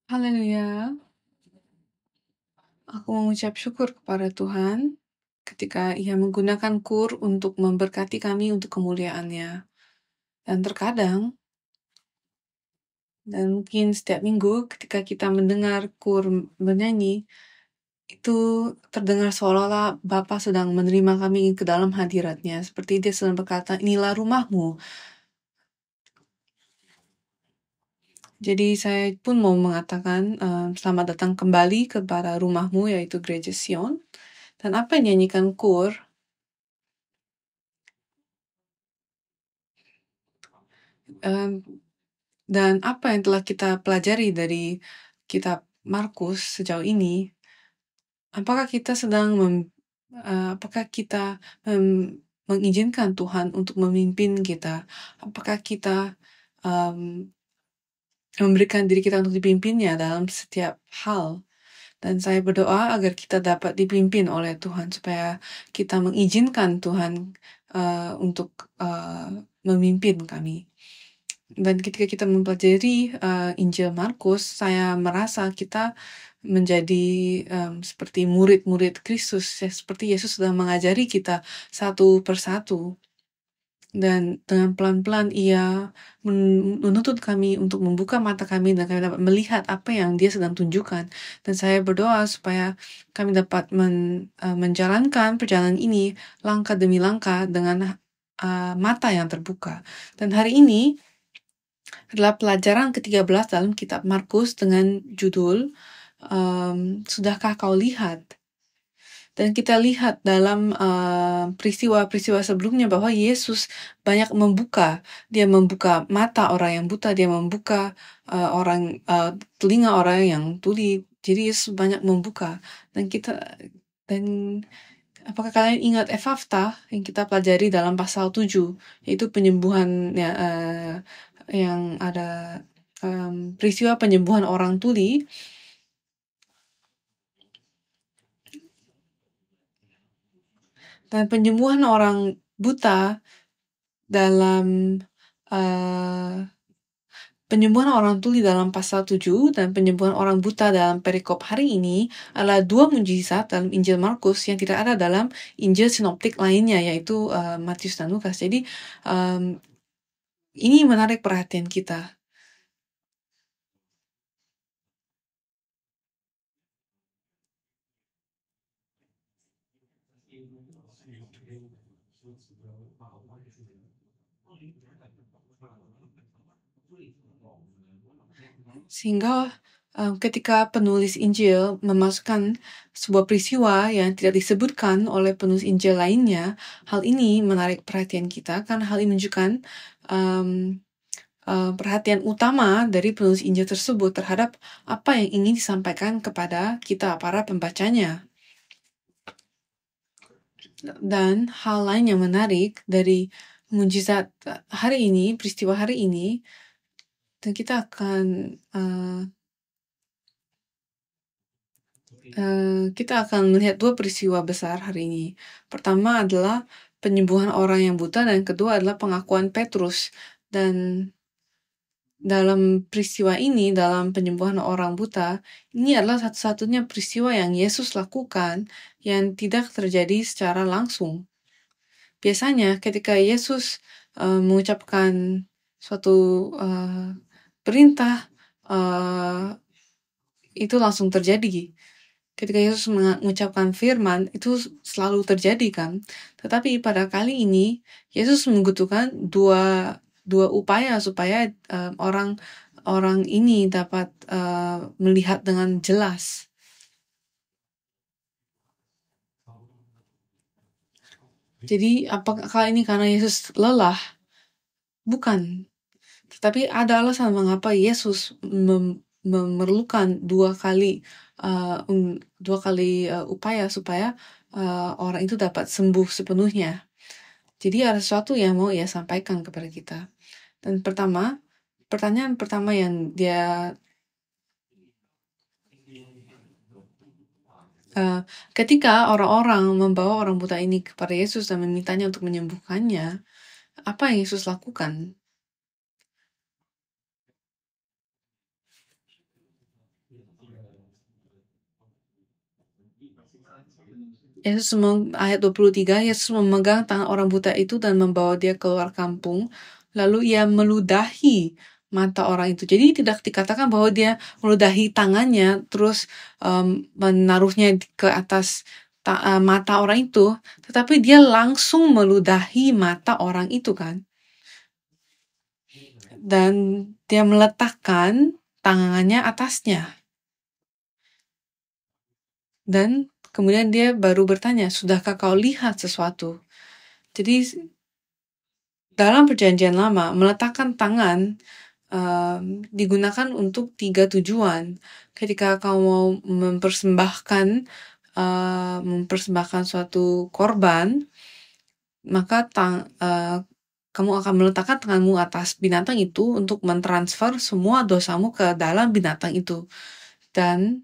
Haleluya. Aku mengucap syukur kepada Tuhan ketika Ia menggunakan KUR untuk memberkati kami untuk kemuliaan-Nya. Dan terkadang, dan mungkin setiap minggu ketika kita mendengar KUR bernyanyi, itu terdengar seolah-olah Bapa sedang menerima kami ke dalam hadirat-Nya. Seperti Dia sedang berkata, inilah rumahmu. Jadi saya pun mau mengatakan selamat datang kembali kepada rumahmu, yaitu Gereja Sion. Dan apa yang dinyanyikan KUR, dan apa yang telah kita pelajari dari kitab Markus sejauh ini, apakah kita mengizinkan Tuhan untuk memimpin kita? Apakah kita memberikan diri kita untuk dipimpinnya dalam setiap hal? Dan saya berdoa agar kita dapat dipimpin oleh Tuhan, supaya kita mengizinkan Tuhan untuk memimpin kami. Dan ketika kita mempelajari Injil Markus, saya merasa kita menjadi seperti murid-murid Kristus, seperti Yesus sedang mengajari kita satu persatu. Dan dengan pelan-pelan Ia menuntut kami untuk membuka mata kami dan kami dapat melihat apa yang Dia sedang tunjukkan. Dan saya berdoa supaya kami dapat menjalankan perjalanan ini langkah demi langkah dengan mata yang terbuka. Dan hari ini adalah pelajaran ke-13 dalam kitab Markus dengan judul Sudahkah kau lihat? Dan kita lihat dalam peristiwa-peristiwa sebelumnya bahwa Yesus banyak Dia membuka mata orang yang buta, Dia membuka telinga orang yang tuli. Jadi Yesus banyak membuka. Dan apakah kalian ingat Ephphatha yang kita pelajari dalam pasal 7, yaitu penyembuhan yang ada peristiwa penyembuhan orang tuli. Dan penyembuhan orang buta dalam penyembuhan orang tuli dalam pasal 7 dan penyembuhan orang buta dalam perikop hari ini adalah dua mujizat dalam Injil Markus yang tidak ada dalam Injil sinoptik lainnya, yaitu Matius dan Lukas. Jadi ini menarik perhatian kita. Sehingga ketika penulis Injil memasukkan sebuah peristiwa yang tidak disebutkan oleh penulis Injil lainnya, hal ini menarik perhatian kita karena hal ini menunjukkan perhatian utama dari penulis Injil tersebut terhadap apa yang ingin disampaikan kepada kita, para pembacanya. Dan hal lain yang menarik dari mujizat hari ini, peristiwa hari ini, dan kita akan melihat dua peristiwa besar hari ini. Pertama adalah penyembuhan orang yang buta, dan kedua adalah pengakuan Petrus. Dan dalam peristiwa ini, dalam penyembuhan orang buta, ini adalah satu-satunya peristiwa yang Yesus lakukan yang tidak terjadi secara langsung. Biasanya ketika Yesus mengucapkan suatu perintah, itu langsung terjadi. Ketika Yesus mengucapkan firman, itu selalu terjadi kan. Tetapi pada kali ini, Yesus membutuhkan dua upaya supaya orang ini dapat melihat dengan jelas. Jadi apakah ini karena Yesus lelah? Bukan. Tetapi ada alasan mengapa Yesus memerlukan dua kali upaya supaya orang itu dapat sembuh sepenuhnya. Jadi ada sesuatu yang mau Ia sampaikan kepada kita. Dan pertanyaan pertama yang dia ketika orang-orang membawa orang buta ini kepada Yesus dan memintanya untuk menyembuhkannya, apa yang Yesus lakukan? ayat 23, Yesus memegang tangan orang buta itu dan membawa dia keluar kampung, lalu ia meludahi mata orang itu. Jadi tidak dikatakan bahwa dia meludahi tangannya, terus menaruhnya ke atas mata orang itu, tetapi dia langsung meludahi mata orang itu kan. Dan dia meletakkan tangannya atasnya. Dan kemudian dia baru bertanya, sudahkah kau lihat sesuatu? Jadi dalam perjanjian lama, meletakkan tangan digunakan untuk 3 tujuan. Ketika kau mau mempersembahkan suatu korban, maka kamu akan meletakkan tanganmu atas binatang itu untuk mentransfer semua dosamu ke dalam binatang itu. Dan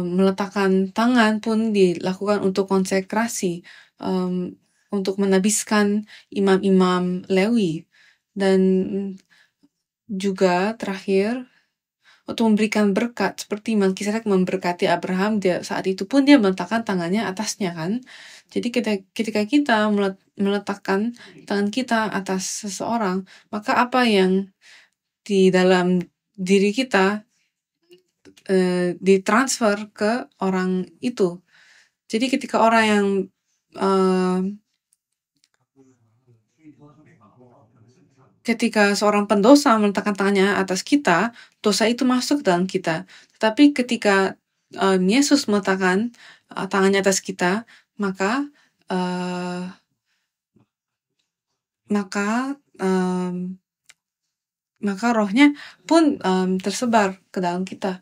meletakkan tangan pun dilakukan untuk konsekrasi, untuk menebiskan imam-imam Lewi, dan juga terakhir untuk memberikan berkat seperti Melkisedek memberkati Abraham. Saat itu pun dia meletakkan tangannya atasnya kan. Jadi ketika kita meletakkan tangan kita atas seseorang, maka apa yang di dalam diri kita ditransfer ke orang itu. Jadi ketika orang yang ketika seorang pendosa meletakkan tangannya atas kita, dosa itu masuk ke dalam kita. Tetapi ketika Yesus meletakkan tangannya atas kita, maka rohnya pun tersebar ke dalam kita.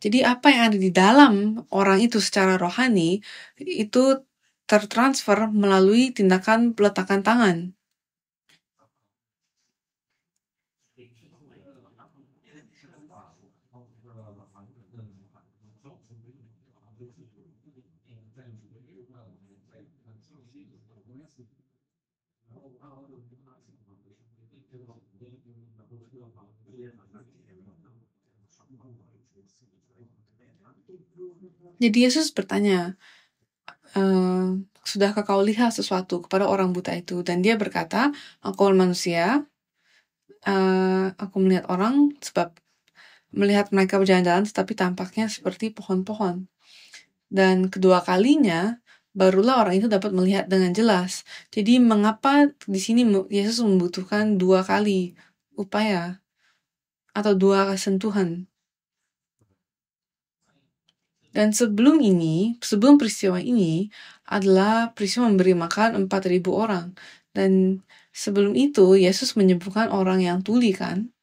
Jadi apa yang ada di dalam orang itu secara rohani itu tertransfer melalui tindakan peletakan tangan. Jadi Yesus bertanya, sudahkah kau lihat sesuatu kepada orang buta itu? Dan dia berkata, aku manusia, aku melihat orang sebab melihat mereka berjalan-jalan tetapi tampaknya seperti pohon-pohon. Dan kedua kalinya barulah orang itu dapat melihat dengan jelas. Jadi mengapa di sini Yesus membutuhkan 2 kali upaya atau 2 sentuhan? Dan sebelum peristiwa ini adalah peristiwa memberi makan 4.000 orang. Dan sebelum itu Yesus menyembuhkan orang yang tuli kan.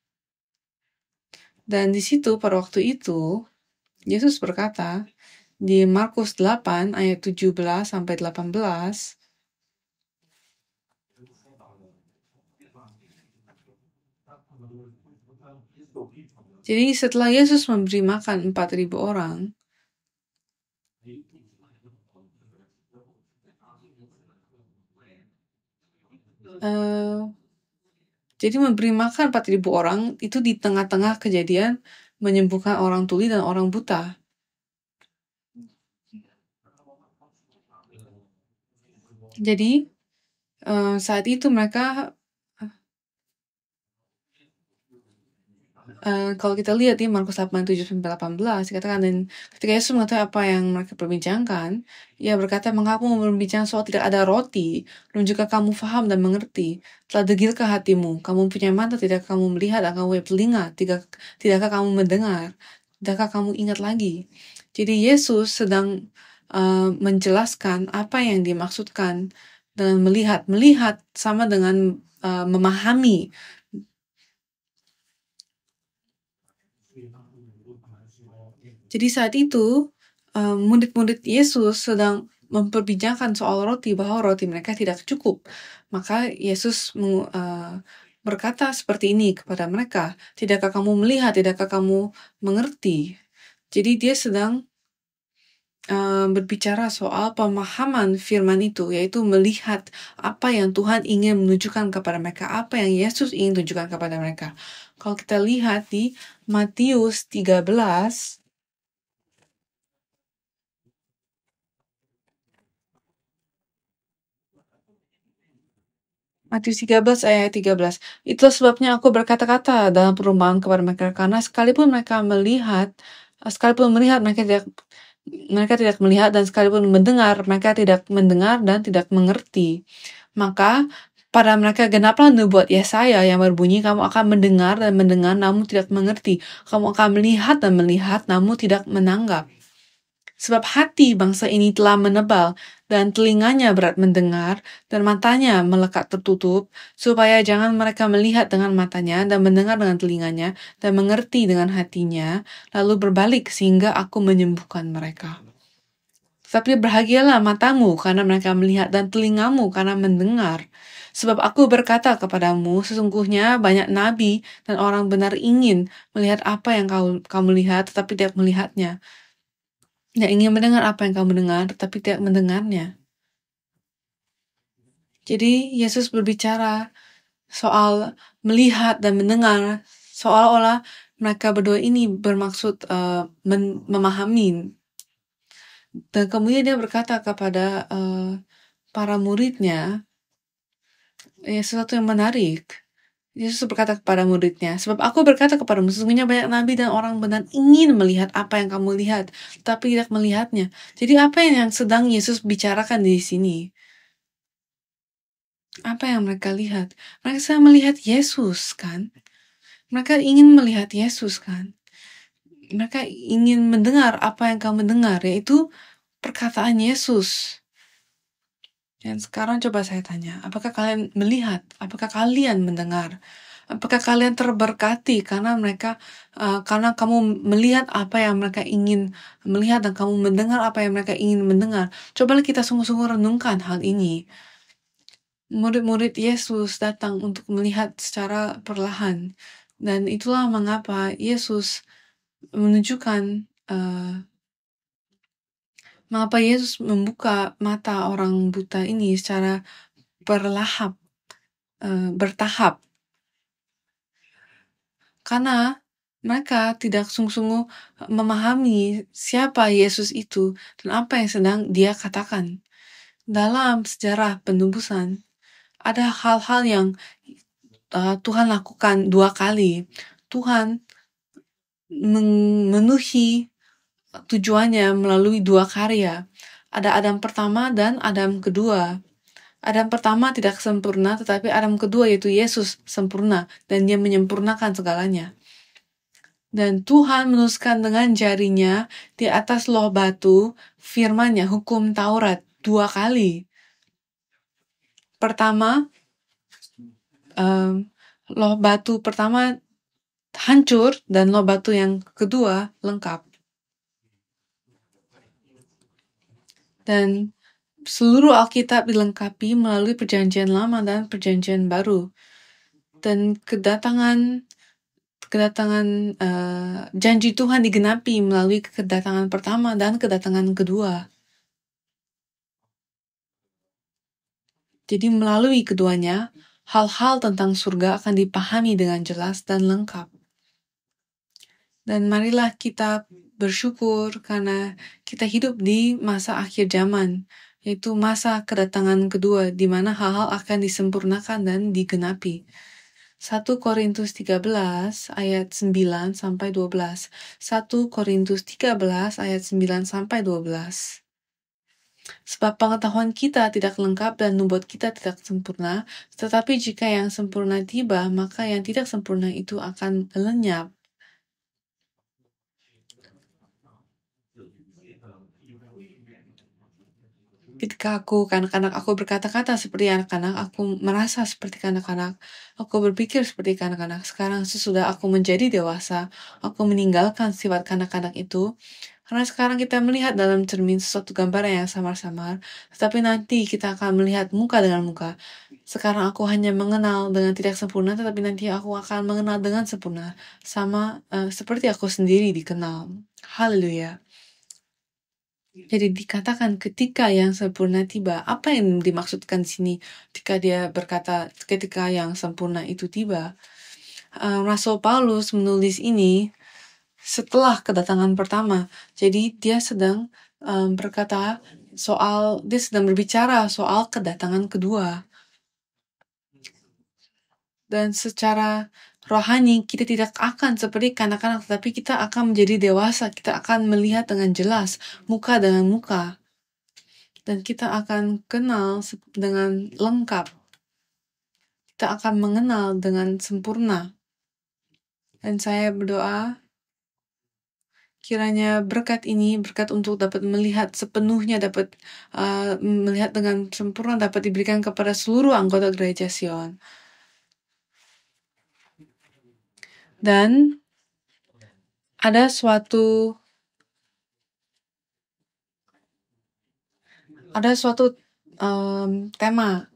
Dan di situ pada waktu itu Yesus berkata di Markus 8 ayat 17 sampai 18, jadi setelah Yesus memberi makan 4.000 orang, jadi memberi makan 4.000 orang itu di tengah-tengah kejadian menyembuhkan orang tuli dan orang buta. Jadi saat itu mereka kalau kita lihat di Markus 8:7-18 dikatakan, dan ketika Yesus mengetahui apa yang mereka perbincangkan, ia berkata, mengapa kamu berbincang soal tidak ada roti? Belum juga kamu faham dan mengerti? Telah degilkah hatimu? Kamu punya mata, tidakkah kamu melihat? Dan kamu punya telinga, tidakkah kamu mendengar? Tidakkah kamu ingat lagi? Jadi Yesus sedang menjelaskan apa yang dimaksudkan dengan melihat. Melihat sama dengan memahami. Jadi saat itu murid-murid Yesus sedang memperbincangkan soal roti, bahwa roti mereka tidak cukup. Maka Yesus berkata seperti ini kepada mereka, tidakkah kamu melihat, tidakkah kamu mengerti? Jadi dia sedang berbicara soal pemahaman firman itu, yaitu melihat apa yang Tuhan ingin menunjukkan kepada mereka, apa yang Yesus ingin tunjukkan kepada mereka. Kalau kita lihat di Matius 13 Matius 13 ayat 13. Itulah sebabnya aku berkata-kata dalam perumpamaan kepada mereka, karena sekalipun mereka melihat mereka tidak melihat, dan sekalipun mendengar mereka tidak mendengar dan tidak mengerti. Maka pada mereka genaplah nubuat Yesaya yang berbunyi, kamu akan mendengar dan mendengar namun tidak mengerti, kamu akan melihat dan melihat namun tidak menanggap. Sebab hati bangsa ini telah menebal, dan telinganya berat mendengar, dan matanya melekat tertutup, supaya jangan mereka melihat dengan matanya, dan mendengar dengan telinganya, dan mengerti dengan hatinya, lalu berbalik sehingga aku menyembuhkan mereka. Tetapi berbahagialah matamu karena mereka melihat, dan telingamu karena mendengar. Sebab aku berkata kepadamu, sesungguhnya banyak nabi dan orang benar ingin melihat apa yang kamu lihat, tetapi tidak melihatnya. Yang ingin mendengar apa yang kamu dengar, tetapi tidak mendengarnya. Jadi Yesus berbicara soal melihat dan mendengar, seolah-olah mereka berdua ini bermaksud memahami. Dan kemudian dia berkata kepada para muridnya, sesuatu yang menarik. Yesus berkata kepada muridnya, sebab aku berkata kepadamu, sesungguhnya banyak nabi dan orang benar ingin melihat apa yang kamu lihat, tapi tidak melihatnya. Jadi apa yang sedang Yesus bicarakan di sini? Apa yang mereka lihat? Mereka sedang melihat Yesus, kan? Mereka ingin melihat Yesus, kan? Mereka ingin mendengar apa yang kamu dengar, yaitu perkataan Yesus. Dan sekarang coba saya tanya, apakah kalian melihat? Apakah kalian mendengar? Apakah kalian terberkati karena karena kamu melihat apa yang mereka ingin melihat, dan kamu mendengar apa yang mereka ingin mendengar? Cobalah kita sungguh-sungguh renungkan hal ini. Murid-murid Yesus datang untuk melihat secara perlahan, dan itulah mengapa Yesus menunjukkan mengapa Yesus membuka mata orang buta ini secara bertahap, karena mereka tidak sungguh-sungguh memahami siapa Yesus itu dan apa yang sedang dia katakan. Dalam sejarah penebusan, ada hal-hal yang Tuhan lakukan 2 kali. Tuhan memenuhi tujuannya melalui 2 karya. Ada Adam pertama dan Adam kedua. Adam pertama tidak sempurna, tetapi Adam kedua yaitu Yesus sempurna, dan dia menyempurnakan segalanya. Dan Tuhan menuliskan dengan jarinya di atas loh batu firman-Nya, hukum Taurat 2 kali. Pertama, loh batu pertama hancur, dan loh batu yang kedua lengkap. Dan seluruh Alkitab dilengkapi melalui perjanjian lama dan perjanjian baru. Dan kedatangan janji Tuhan digenapi melalui kedatangan pertama dan kedatangan kedua. Jadi melalui keduanya, hal-hal tentang surga akan dipahami dengan jelas dan lengkap. Dan marilah kita bersyukur karena kita hidup di masa akhir zaman, yaitu masa kedatangan kedua, di mana hal-hal akan disempurnakan dan digenapi. 1 Korintus 13 ayat 9 sampai 12. 1 Korintus 13 ayat 9 sampai 12. Sebab pengetahuan kita tidak lengkap dan nubuat kita tidak sempurna, tetapi jika yang sempurna tiba, maka yang tidak sempurna itu akan lenyap. Ketika aku kanak-kanak, aku berkata-kata seperti anak-anak, aku merasa seperti kanak-kanak, aku berpikir seperti kanak-kanak. Sekarang sesudah aku menjadi dewasa, aku meninggalkan sifat kanak-kanak itu, karena sekarang kita melihat dalam cermin sesuatu gambaran yang samar-samar, tetapi nanti kita akan melihat muka dengan muka. Sekarang aku hanya mengenal dengan tidak sempurna, tetapi nanti aku akan mengenal dengan sempurna, sama seperti aku sendiri dikenal. Haleluya. Jadi dikatakan ketika yang sempurna tiba. Apa yang dimaksudkan di sini ketika dia berkata ketika yang sempurna itu tiba? Rasul Paulus menulis ini setelah kedatangan pertama. Jadi dia sedang dia sedang berbicara soal kedatangan kedua. Dan secara rohani kita tidak akan seperti kanak-kanak, tetapi kita akan menjadi dewasa. Kita akan melihat dengan jelas, muka dengan muka. Dan kita akan kenal dengan lengkap. Kita akan mengenal dengan sempurna. Dan saya berdoa, kiranya berkat ini, berkat untuk dapat melihat sepenuhnya, dapat melihat dengan sempurna, dapat diberikan kepada seluruh anggota gereja Sion. Dan ada suatu tema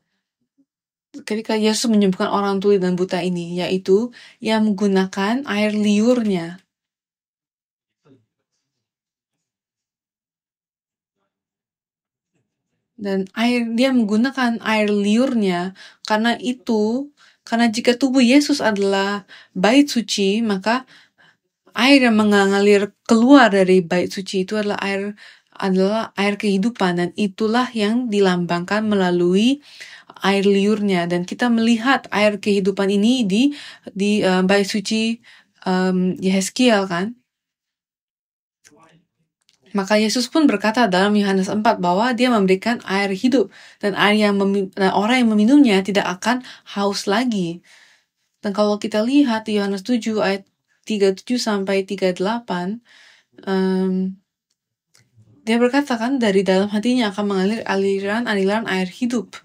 ketika Yesus menyembuhkan orang tuli dan buta ini, yaitu ia menggunakan air liurnya. Dan dia menggunakan air liurnya karena jika tubuh Yesus adalah bait suci, maka air yang mengalir keluar dari bait suci itu adalah air kehidupan, dan itulah yang dilambangkan melalui air liurnya. Dan kita melihat air kehidupan ini di bait suci Yehezkiel, kan? Maka Yesus pun berkata dalam Yohanes 4 bahwa dia memberikan air hidup, dan orang yang meminumnya tidak akan haus lagi. Dan kalau kita lihat di Yohanes 7 ayat 37 sampai 38, dia berkata, kan, dari dalam hatinya akan mengalir aliran air hidup.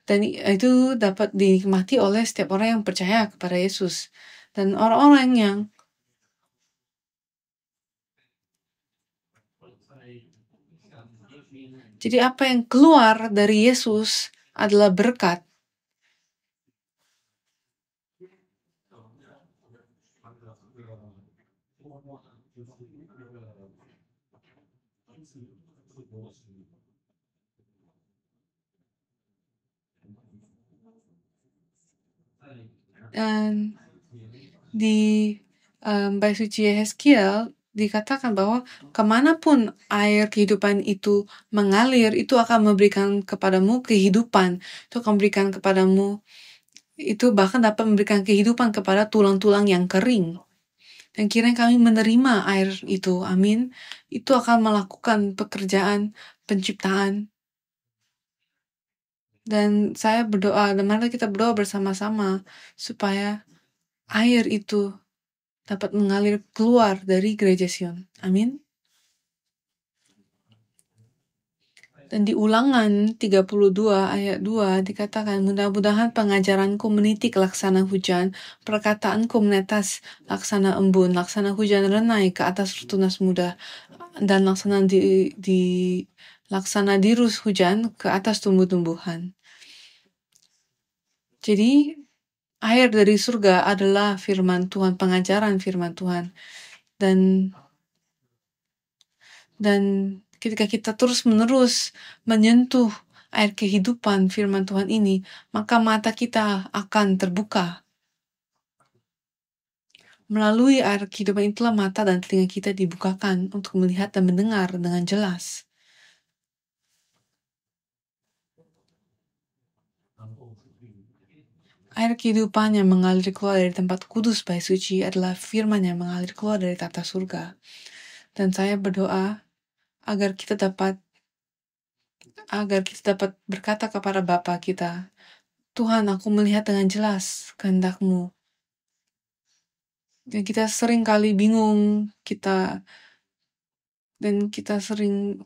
Dan itu dapat dinikmati oleh setiap orang yang percaya kepada Yesus. Dan orang-orang yang jadi apa yang keluar dari Yesus adalah berkat. Dan di bait suci Yehezkiel dikatakan bahwa kemanapun air kehidupan itu mengalir, itu akan memberikan kepadamu kehidupan. Itu akan memberikan kepadamu, itu bahkan dapat memberikan kehidupan kepada tulang-tulang yang kering. Dan kiranya kami menerima air itu, amin. Itu akan melakukan pekerjaan penciptaan. Dan saya berdoa, dan mari kita berdoa bersama-sama supaya air itu dapat mengalir keluar dari gereja Sion. Amin. Dan di Ulangan 32 ayat 2 dikatakan, mudah-mudahan pengajaranku menitik laksana hujan, perkataanku menetas laksana embun, laksana hujan renai ke atas tunas muda, dan laksana laksana dirus hujan ke atas tumbuh-tumbuhan. Jadi air dari surga adalah firman Tuhan, pengajaran firman Tuhan. Dan ketika kita terus-menerus menyentuh air kehidupan firman Tuhan ini, maka mata kita akan terbuka. Melalui air kehidupan itulah mata dan telinga kita dibukakan untuk melihat dan mendengar dengan jelas. Air kehidupan yang mengalir keluar dari tempat kudus bait suci adalah firman yang mengalir keluar dari tata surga. Dan saya berdoa agar kita dapat berkata kepada Bapa kita, Tuhan, aku melihat dengan jelas kehendak-Mu. Dan kita sering kali bingung, kita sering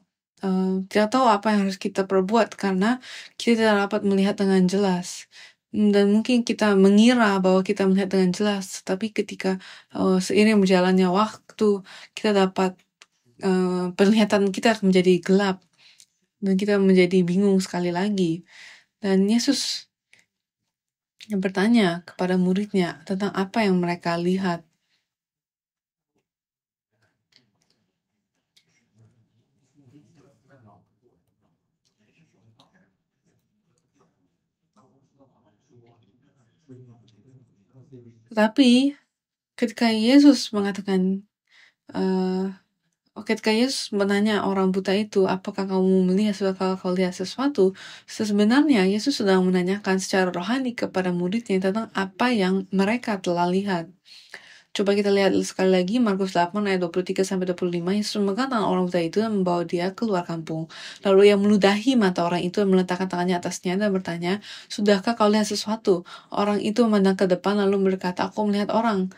tidak tahu apa yang harus kita perbuat karena kita tidak dapat melihat dengan jelas. Dan mungkin kita mengira bahwa kita melihat dengan jelas, tapi ketika seiring berjalannya waktu, kita dapat penglihatan kita menjadi gelap dan kita menjadi bingung sekali lagi. Dan Yesus yang bertanya kepada muridnya tentang apa yang mereka lihat. Tapi ketika Yesus mengatakan, ketika Yesus menanya orang buta itu, apakah kamu melihat, sudahkah kau lihat sesuatu? Sebenarnya Yesus sedang menanyakan secara rohani kepada muridnya tentang apa yang mereka telah lihat. Coba kita lihat sekali lagi Markus 8 ayat 23-25. Yesus memegang tangan orang buta itu dan membawa dia keluar kampung. Lalu ia meludahi mata orang itu dan meletakkan tangannya atasnya dan bertanya, sudahkah kau lihat sesuatu? Orang itu memandang ke depan lalu berkata, aku melihat orang.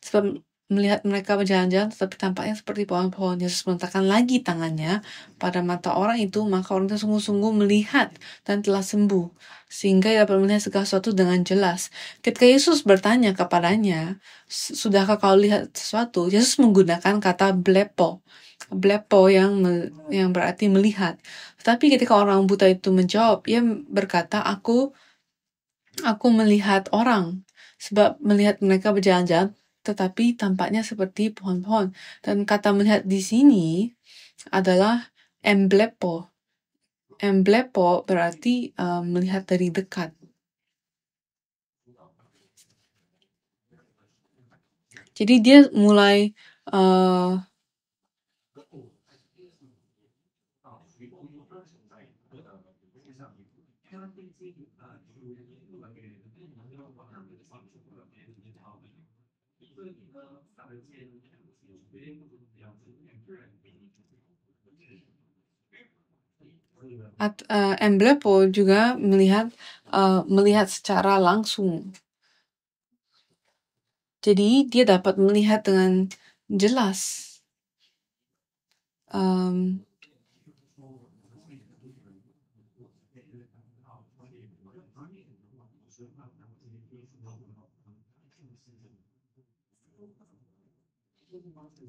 Sebab melihat mereka berjalan-jalan tetapi tampaknya seperti pohon-pohon. Yesus meletakkan lagi tangannya pada mata orang itu, maka orang itu sungguh-sungguh melihat dan telah sembuh, sehingga ia dapat melihat segala sesuatu dengan jelas. Ketika Yesus bertanya kepadanya, sudahkah kau lihat sesuatu? Yesus menggunakan kata blepo. Blepo yang berarti melihat. Tetapi ketika orang buta itu menjawab, ia berkata, aku melihat orang. Sebab melihat mereka berjalan-jalan tetapi tampaknya seperti pohon-pohon. Dan kata melihat di sini adalah emblepo. Emblepo berarti melihat dari dekat. Jadi dia mulai emblepo juga melihat secara langsung. Jadi dia dapat melihat dengan jelas.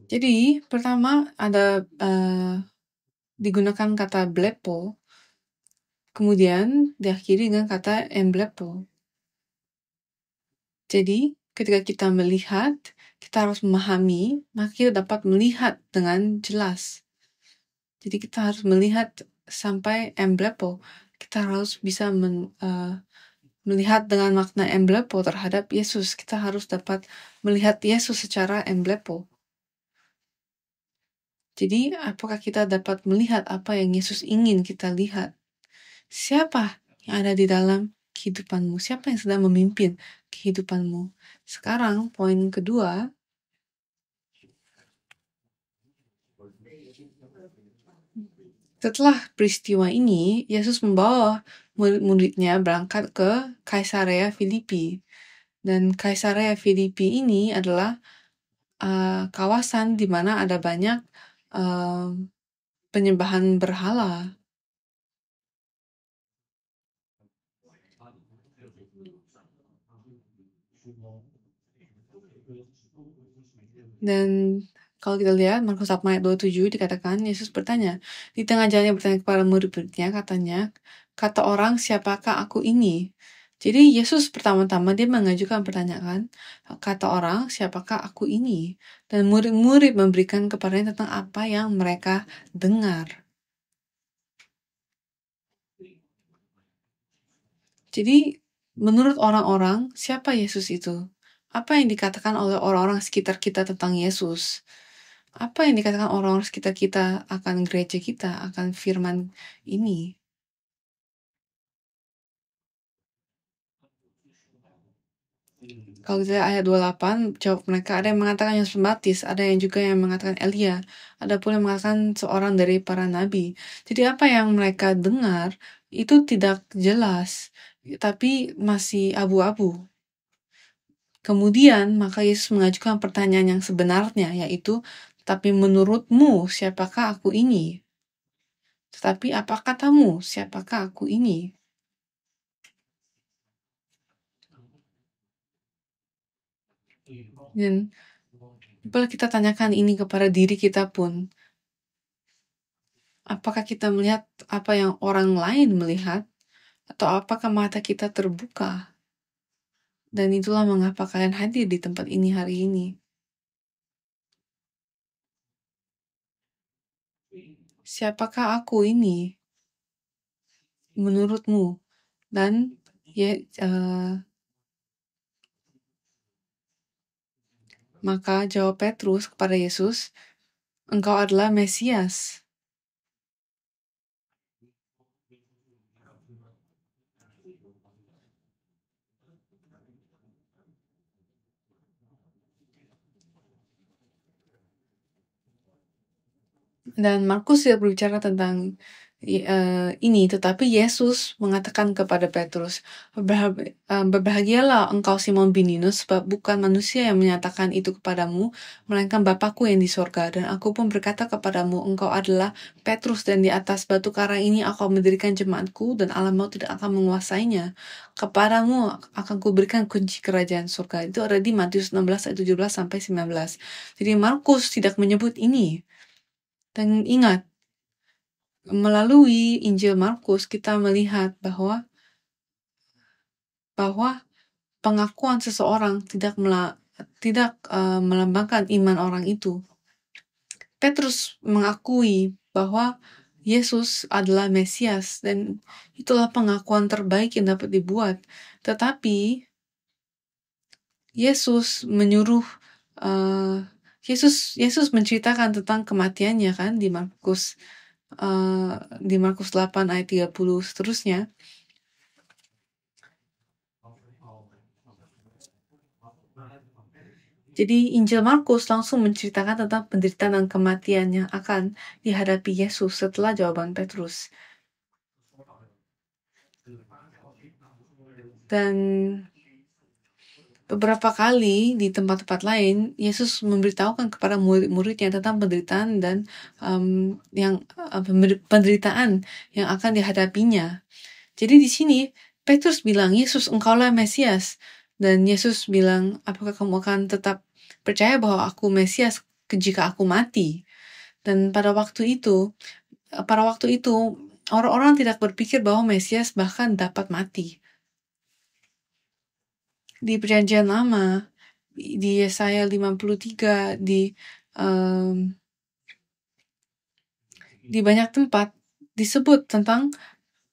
Jadi pertama ada digunakan kata blepo, kemudian diakhiri dengan kata emblepo. Jadi ketika kita melihat, kita harus memahami, maka kita dapat melihat dengan jelas. Jadi kita harus melihat sampai emblepo. Kita harus bisa melihat dengan makna emblepo terhadap Yesus. Kita harus dapat melihat Yesus secara emblepo. Jadi, apakah kita dapat melihat apa yang Yesus ingin kita lihat? Siapa yang ada di dalam kehidupanmu? Siapa yang sedang memimpin kehidupanmu? Sekarang, poin kedua. Setelah peristiwa ini, Yesus membawa murid-muridnya berangkat ke Kaisarea Filipi. Dan Kaisarea Filipi ini adalah kawasan di mana ada banyak penyembahan berhala. Dan kalau kita lihat Markus 8 ayat 27 dikatakan Yesus bertanya, di tengah jalannya bertanya kepada murid-muridnya, katanya, kata orang, siapakah aku ini? Jadi Yesus pertama-tama dia mengajukan pertanyaan, kata orang, siapakah aku ini? Dan murid-murid memberikan kepadanya tentang apa yang mereka dengar. Jadi menurut orang-orang, siapa Yesus itu? Apa yang dikatakan oleh orang-orang sekitar kita tentang Yesus? Apa yang dikatakan orang-orang sekitar kita akan gereja kita, akan firman ini? Kalau kita lihat ayat 28, jawab mereka, ada yang mengatakan Yohanes Pembaptis, ada yang juga yang mengatakan Elia, ada pula yang mengatakan seorang dari para nabi. Jadi apa yang mereka dengar itu tidak jelas, tapi masih abu-abu. Kemudian maka Yesus mengajukan pertanyaan yang sebenarnya, yaitu, tapi menurutmu siapakah aku ini? Tetapi apa katamu, siapakah aku ini? Dan bila kita tanyakan ini kepada diri kita pun, apakah kita melihat apa yang orang lain melihat, atau apakah mata kita terbuka? Dan itulah mengapa kalian hadir di tempat ini hari ini. Siapakah aku ini menurutmu? Dan Maka jawab Petrus kepada Yesus, "Engkau adalah Mesias." Dan Markus tidak berbicara tentang ini, tetapi Yesus mengatakan kepada Petrus, "Berbahagialah engkau Simon bin Yunus, sebab bukan manusia yang menyatakan itu kepadamu, melainkan Bapakku yang di sorga. Dan aku pun berkata kepadamu, engkau adalah Petrus, dan di atas batu karang ini aku mendirikan jemaatku, dan alam maut tidak akan menguasainya. Kepadamu akan kuberikan kunci kerajaan surga." Itu ada di Matius 16 ayat 17 sampai 19. Jadi Markus tidak menyebut ini. Dan ingat, melalui Injil Markus kita melihat bahwa pengakuan seseorang tidak melambangkan iman orang itu. Petrus mengakui bahwa Yesus adalah Mesias, dan itulah pengakuan terbaik yang dapat dibuat. Tetapi Yesus menyuruh Yesus menceritakan tentang kematiannya kan di Markus 8 ayat 30 seterusnya. Jadi Injil Markus langsung menceritakan tentang penderitaan dan kematian yang akan dihadapi Yesus setelah jawaban Petrus. Dan beberapa kali di tempat-tempat lain, Yesus memberitahukan kepada murid-muridnya tentang penderitaan dan penderitaan yang akan dihadapinya. Jadi di sini Petrus bilang, "Yesus, engkaulah Mesias." Dan Yesus bilang, "Apakah kamu akan tetap percaya bahwa aku Mesias jika aku mati?" Dan pada waktu itu orang-orang tidak berpikir bahwa Mesias bahkan dapat mati. Di Perjanjian Lama, di Yesaya 53, di banyak tempat disebut tentang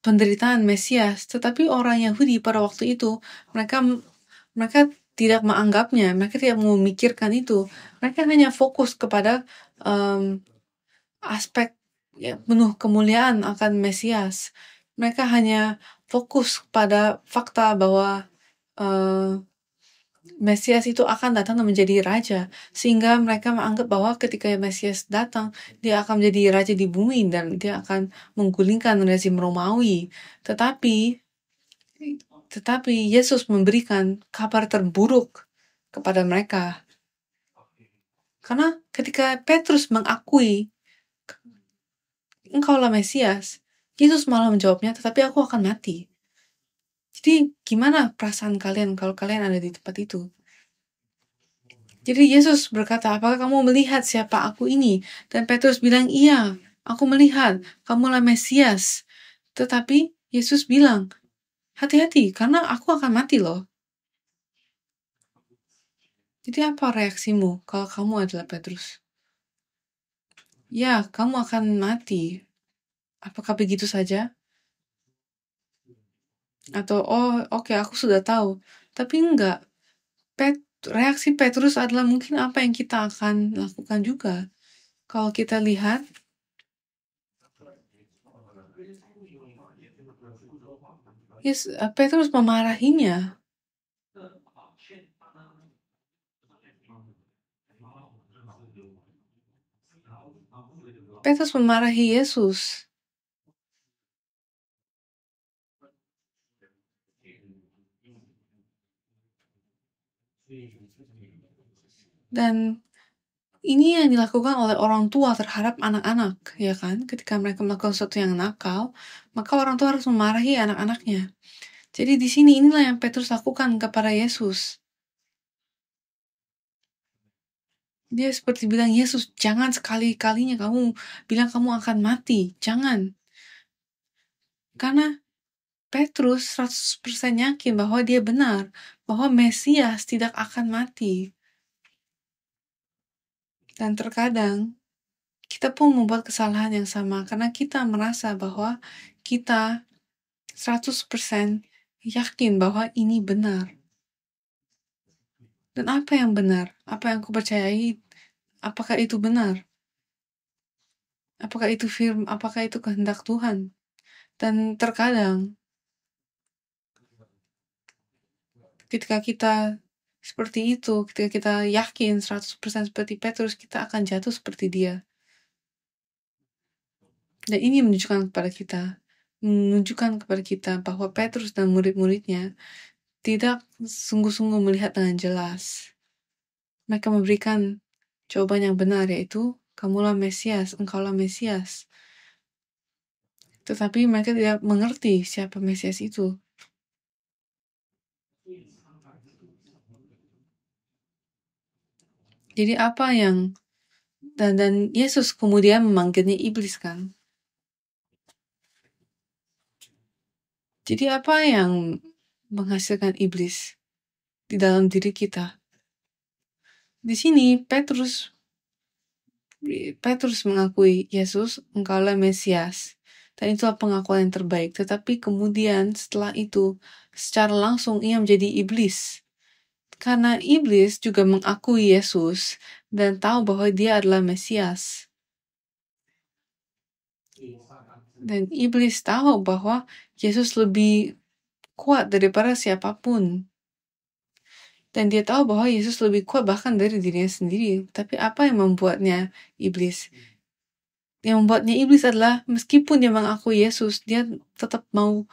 penderitaan Mesias, tetapi orang Yahudi pada waktu itu mereka tidak menganggapnya, mereka tidak memikirkan itu. Mereka hanya fokus kepada aspek penuh kemuliaan akan Mesias. Mereka hanya fokus pada fakta bahwa Mesias itu akan datang dan menjadi raja, sehingga mereka menganggap bahwa ketika Mesias datang, dia akan menjadi raja di bumi dan dia akan menggulingkan rezim Romawi. Tetapi Yesus memberikan kabar terburuk kepada mereka. Karena ketika Petrus mengakui, "Engkaulah Mesias," Yesus malah menjawabnya, "Tetapi aku akan mati." Jadi gimana perasaan kalian kalau kalian ada di tempat itu? Jadi Yesus berkata, "Apakah kamu melihat siapa aku ini?" Dan Petrus bilang, "Iya, aku melihat, kamulah Mesias." Tetapi Yesus bilang, "Hati-hati, karena aku akan mati loh." Jadi apa reaksimu kalau kamu adalah Petrus? Ya, kamu akan mati. Apakah begitu saja? Atau, "Oh, oke, aku sudah tahu." Tapi enggak. Reaksi Petrus adalah mungkin apa yang kita akan lakukan juga. Kalau kita lihat, Petrus memarahinya. Petrus memarahi Yesus. Dan ini yang dilakukan oleh orang tua terhadap anak-anak, ya kan? Ketika mereka melakukan sesuatu yang nakal, maka orang tua harus memarahi anak-anaknya. Jadi di sini inilah yang Petrus lakukan kepada Yesus. Dia seperti bilang, "Yesus, jangan sekali-kalinya kamu bilang kamu akan mati. Jangan." Karena Petrus 100% yakin bahwa dia benar, bahwa Mesias tidak akan mati. Dan terkadang kita pun membuat kesalahan yang sama karena kita merasa bahwa kita 100% yakin bahwa ini benar. Dan apa yang benar? Apa yang kupercayai? Apakah itu benar? Apakah itu kehendak Tuhan? Dan terkadang ketika kita seperti itu, ketika kita yakin 100% seperti Petrus, kita akan jatuh seperti dia. Dan ini menunjukkan kepada kita bahwa Petrus dan murid-muridnya tidak sungguh-sungguh melihat dengan jelas. Mereka memberikan jawaban yang benar, yaitu kamulah Mesias, engkaulah Mesias. Tetapi mereka tidak mengerti siapa Mesias itu. Jadi apa yang dan Yesus kemudian memanggilnya iblis kan? Jadi apa yang menghasilkan iblis di dalam diri kita? Di sini Petrus mengakui Yesus, engkaulah Mesias. Dan itulah pengakuan yang terbaik. Tetapi kemudian setelah itu, secara langsung ia menjadi iblis. Karena iblis juga mengakui Yesus dan tahu bahwa dia adalah Mesias. Dan iblis tahu bahwa Yesus lebih kuat daripada siapapun. Dan dia tahu bahwa Yesus lebih kuat bahkan dari dirinya sendiri. Tapi apa yang membuatnya iblis? Yang membuatnya iblis adalah meskipun dia mengakui Yesus, dia tetap mau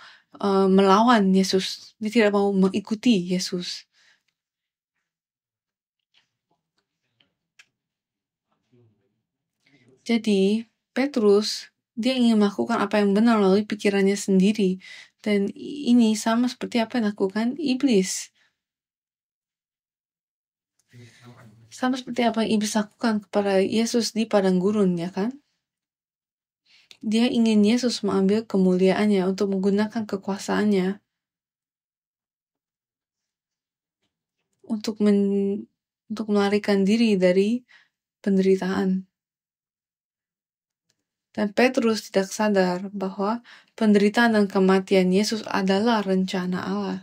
melawan Yesus. Dia tidak mau mengikuti Yesus. Jadi, Petrus, dia ingin melakukan apa yang benar melalui pikirannya sendiri. Dan ini sama seperti apa yang dilakukan iblis. Sama seperti apa yang iblis lakukan kepada Yesus di padang gurun, ya kan? Dia ingin Yesus mengambil kemuliaannya untuk menggunakan kekuasaannya untuk melarikan diri dari penderitaan. Dan Petrus tidak sadar bahwa penderitaan dan kematian Yesus adalah rencana Allah.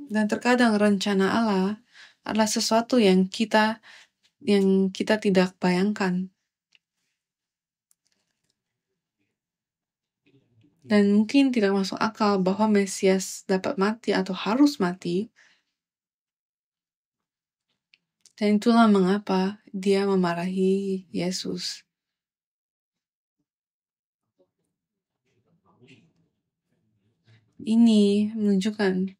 Dan terkadang rencana Allah adalah sesuatu yang kita tidak bayangkan. Dan mungkin tidak masuk akal bahwa Mesias dapat mati atau harus mati. Dan itulah mengapa dia memarahi Yesus. Ini menunjukkan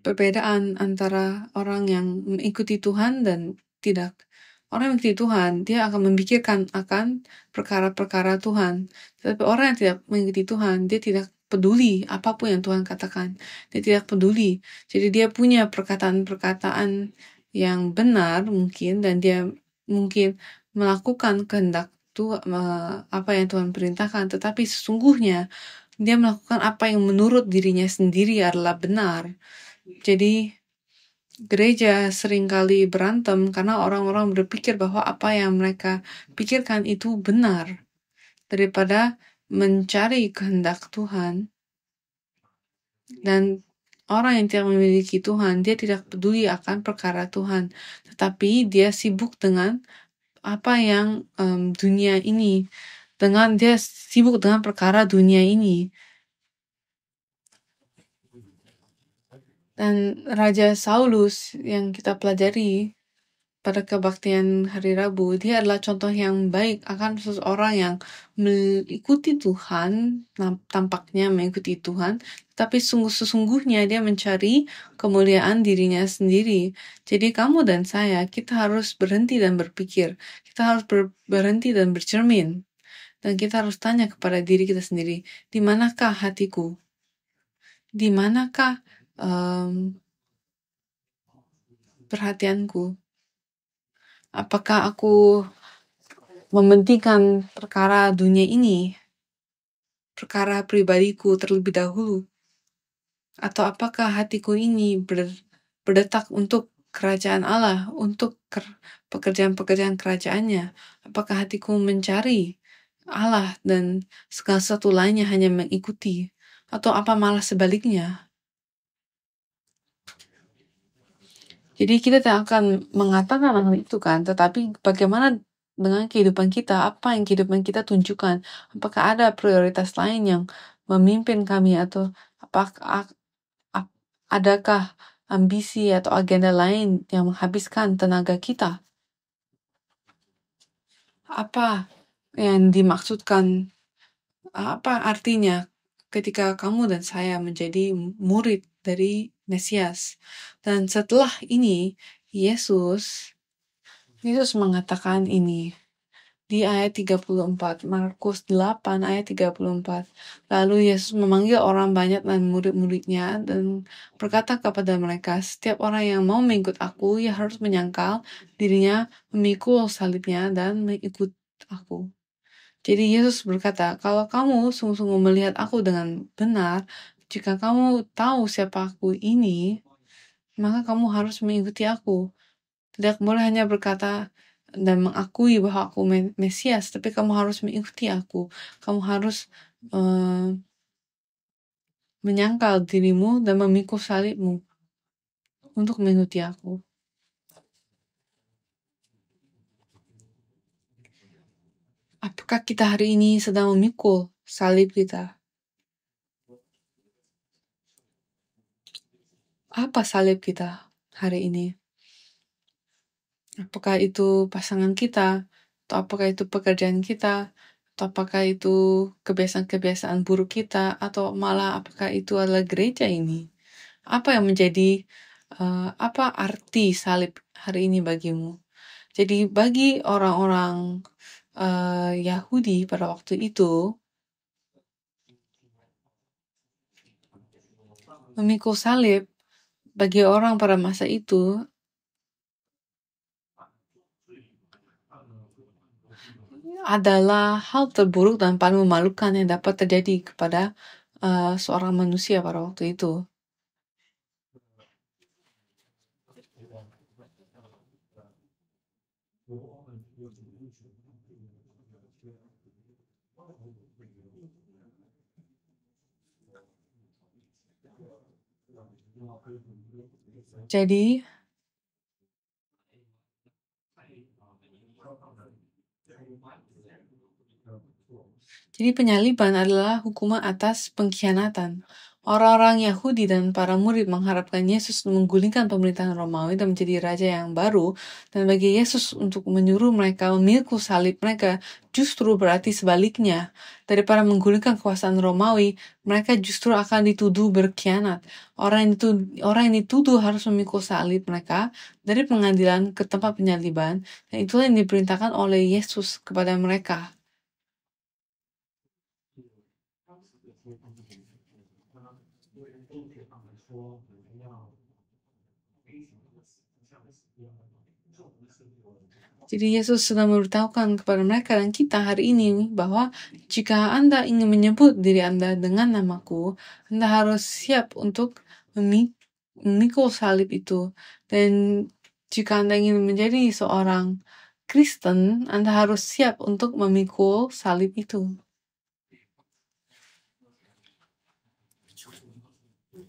perbedaan antara orang yang mengikuti Tuhan dan tidak. Orang yang mengikuti Tuhan, dia akan memikirkan akan perkara-perkara Tuhan. Tetapi orang yang tidak mengikuti Tuhan, dia tidak peduli apapun yang Tuhan katakan. Dia tidak peduli. Jadi dia punya perkataan-perkataan yang benar mungkin, dan dia mungkin melakukan kehendak Tuhan, apa yang Tuhan perintahkan. Tetapi sesungguhnya dia melakukan apa yang menurut dirinya sendiri adalah benar. Jadi gereja seringkali berantem karena orang-orang berpikir bahwa apa yang mereka pikirkan itu benar, daripada mencari kehendak Tuhan. Dan orang yang tidak memiliki Tuhan, dia tidak peduli akan perkara Tuhan, tetapi dia sibuk dengan apa yang dunia ini, dia sibuk dengan perkara dunia ini. Dan Raja Saulus yang kita pelajari pada kebaktian hari Rabu, dia adalah contoh yang baik akan seseorang yang mengikuti Tuhan, tampaknya mengikuti Tuhan, tapi sesungguhnya dia mencari kemuliaan dirinya sendiri. Jadi kamu dan saya, kita harus berhenti dan berpikir. Kita harus berhenti dan bercermin. Dan kita harus tanya kepada diri kita sendiri, di manakah hatiku? Di manakah perhatianku? Apakah aku mementingkan perkara dunia ini, perkara pribadiku terlebih dahulu? Atau apakah hatiku ini berdetak untuk kerajaan Allah, untuk pekerjaan-pekerjaan kerajaannya? Apakah hatiku mencari Allah dan segala sesuatu lainnya hanya mengikuti? Atau apa malah sebaliknya? Jadi kita tidak akan mengatakan hal itu kan, tetapi bagaimana dengan kehidupan kita, apa yang kehidupan kita tunjukkan? Apakah ada prioritas lain yang memimpin kami atau apakah adakah ambisi atau agenda lain yang menghabiskan tenaga kita? Apa yang dimaksudkan, apa artinya ketika kamu dan saya menjadi murid dari Mesias? Dan setelah ini, Yesus mengatakan ini di ayat 34, Markus 8 ayat 34. Lalu Yesus memanggil orang banyak dan murid-muridnya dan berkata kepada mereka, setiap orang yang mau mengikut aku, ia harus menyangkal dirinya, memikul salibnya dan mengikut aku. Jadi Yesus berkata, kalau kamu sungguh-sungguh melihat aku dengan benar, jika kamu tahu siapa aku ini, maka kamu harus mengikuti aku. Tidak boleh hanya berkata dan mengakui bahwa aku Mesias, tapi kamu harus mengikuti aku. Kamu harus menyangkal dirimu dan memikul salibmu untuk mengikuti aku. Apakah kita hari ini sedang memikul salib kita? Apa salib kita hari ini? Apakah itu pasangan kita? Atau apakah itu pekerjaan kita? Atau apakah itu kebiasaan-kebiasaan buruk kita? Atau malah apakah itu adalah gereja ini? Apa yang menjadi, apa arti salib hari ini bagimu? Jadi bagi orang-orang Yahudi pada waktu itu, memikul salib bagi orang pada masa itu adalah hal terburuk dan paling memalukan yang dapat terjadi kepada seorang manusia pada waktu itu. Jadi penyaliban adalah hukuman atas pengkhianatan. Orang-orang Yahudi dan para murid mengharapkan Yesus menggulingkan pemerintahan Romawi dan menjadi raja yang baru, dan bagi Yesus untuk menyuruh mereka memikul salib mereka justru berarti sebaliknya. Daripada menggulingkan kekuasaan Romawi, mereka justru akan dituduh berkhianat. Orang yang dituduh harus memikul salib mereka dari pengadilan ke tempat penyaliban, dan itulah yang diperintahkan oleh Yesus kepada mereka. Jadi Yesus sudah memberitahukan kepada mereka dan kita hari ini bahwa jika Anda ingin menyebut diri Anda dengan namaku, Anda harus siap untuk memikul salib itu. Dan jika Anda ingin menjadi seorang Kristen, Anda harus siap untuk memikul salib itu.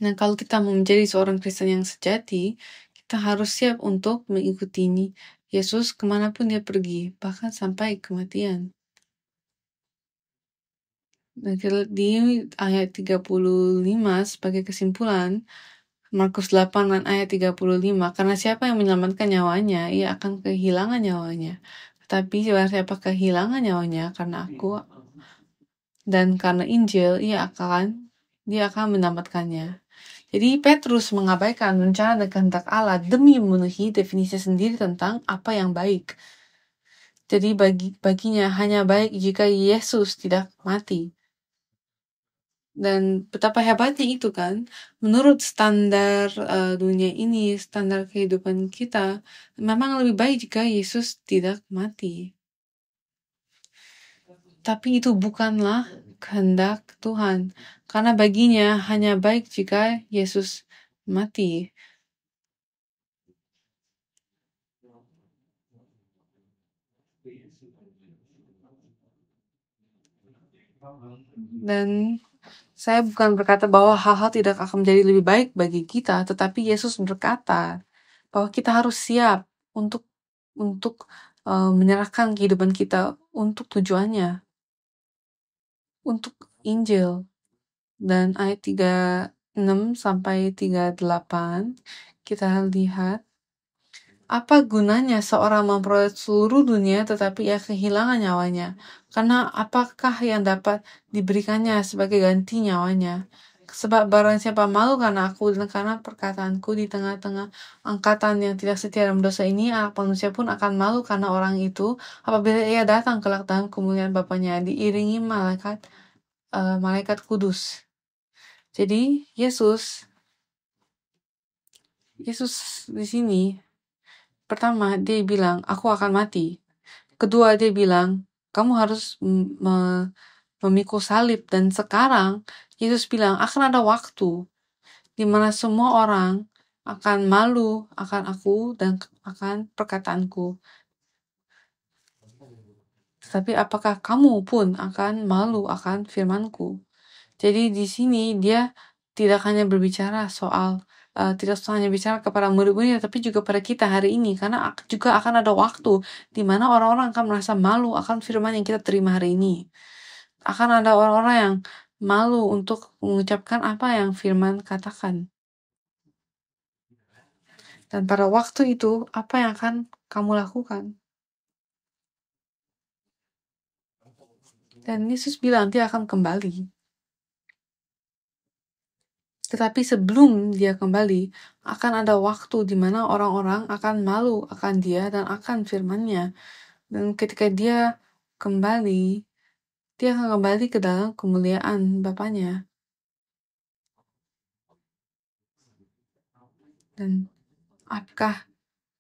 Nah, kalau kita mau menjadi seorang Kristen yang sejati, kita harus siap untuk mengikuti Yesus kemanapun dia pergi, bahkan sampai kematian. Di ayat 35 sebagai kesimpulan, Markus 8 dan ayat 35, karena siapa yang menyelamatkan nyawanya, ia akan kehilangan nyawanya. Tetapi siapa kehilangan nyawanya karena aku dan karena Injil, dia akan menyelamatkannya. Jadi Petrus mengabaikan rencana dan kehendak Allah demi memenuhi definisi sendiri tentang apa yang baik. Jadi baginya hanya baik jika Yesus tidak mati. Dan betapa hebatnya itu kan, menurut standar dunia ini, standar kehidupan kita, memang lebih baik jika Yesus tidak mati. Tapi itu bukanlah kehendak Tuhan, karena baginya hanya baik jika Yesus mati. Dan saya bukan berkata bahwa hal-hal tidak akan menjadi lebih baik bagi kita, tetapi Yesus berkata bahwa kita harus siap untuk menyerahkan kehidupan kita untuk tujuannya, untuk Injil. Dan ayat 36-38 kita lihat, apa gunanya seorang memperoleh seluruh dunia tetapi ia kehilangan nyawanya? Karena apakah yang dapat diberikannya sebagai ganti nyawanya? Sebab barang siapa malu karena aku dan karena perkataanku di tengah-tengah angkatan yang tidak setia dalam dosa ini, anak manusia pun akan malu karena orang itu apabila ia datang kelak dalam kemuliaan Bapanya diiringi malaikat kudus. Jadi Yesus di sini pertama dia bilang aku akan mati. Kedua dia bilang kamu harus memikul salib, dan sekarang Yesus bilang akan ada waktu di mana semua orang akan malu akan aku dan akan perkataanku. Tetapi apakah kamu pun akan malu akan firmanku? Jadi di sini dia tidak hanya berbicara soal tidak hanya bicara kepada murid-muridnya, tapi juga pada kita hari ini, karena juga akan ada waktu di mana orang-orang akan merasa malu akan firman yang kita terima hari ini. Akan ada orang-orang yang malu untuk mengucapkan apa yang firman katakan. Dan pada waktu itu, apa yang akan kamu lakukan? Dan Yesus bilang dia akan kembali. Tetapi sebelum dia kembali, akan ada waktu di mana orang-orang akan malu akan dia dan akan firman-Nya. Dan ketika dia kembali, dia akan kembali ke dalam kemuliaan Bapaknya. Dan apakah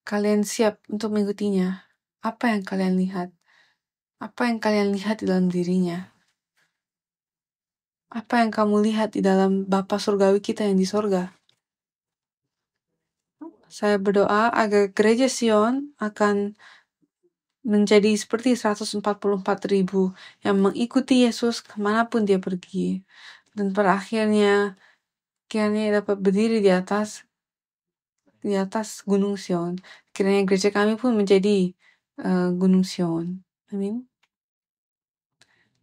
kalian siap untuk mengikutinya? Apa yang kalian lihat? Apa yang kalian lihat di dalam dirinya? Apa yang kamu lihat di dalam Bapa Surgawi kita yang di sorga? Saya berdoa agar gereja Sion akan menjadi seperti 144.000 yang mengikuti Yesus kemanapun dia pergi. Dan pada akhirnya kiranya dapat berdiri di atas Gunung Sion. Kiranya gereja kami pun menjadi Gunung Sion. Amin.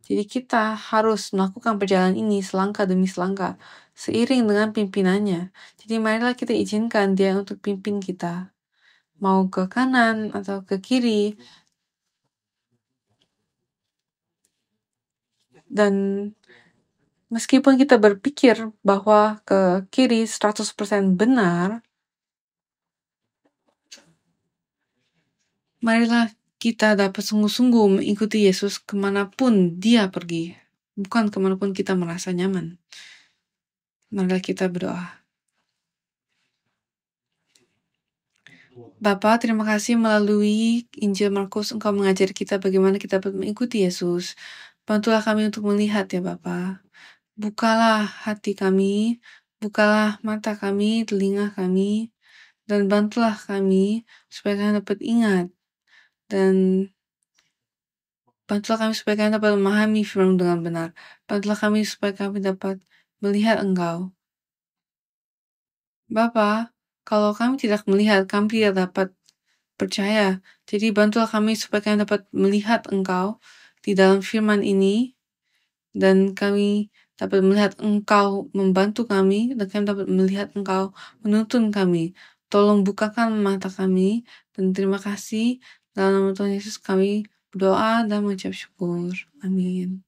Jadi kita harus melakukan perjalanan ini selangkah demi selangkah, seiring dengan pimpinannya. Jadi marilah kita izinkan dia untuk pimpin kita. Mau ke kanan atau ke kiri. Dan meskipun kita berpikir bahwa ke kiri 100% benar, marilah kita dapat sungguh-sungguh mengikuti Yesus kemanapun dia pergi. Bukan kemanapun kita merasa nyaman. Marilah kita berdoa. Bapa, terima kasih melalui Injil Markus Engkau mengajar kita bagaimana kita dapat mengikuti Yesus. Bantulah kami untuk melihat ya Bapa. Bukalah hati kami, bukalah mata kami, telinga kami, dan bantulah kami supaya kami dapat ingat. Dan bantulah kami supaya kami dapat memahami firman dengan benar. Bantulah kami supaya kami dapat melihat Engkau. Bapa, kalau kami tidak melihat, kami tidak dapat percaya. Jadi bantulah kami supaya kami dapat melihat Engkau di dalam firman ini, dan kami dapat melihat Engkau membantu kami, dan kami dapat melihat Engkau menuntun kami. Tolong bukakan mata kami, dan terima kasih dalam nama Tuhan Yesus kami berdoa dan mengucap syukur. Amin.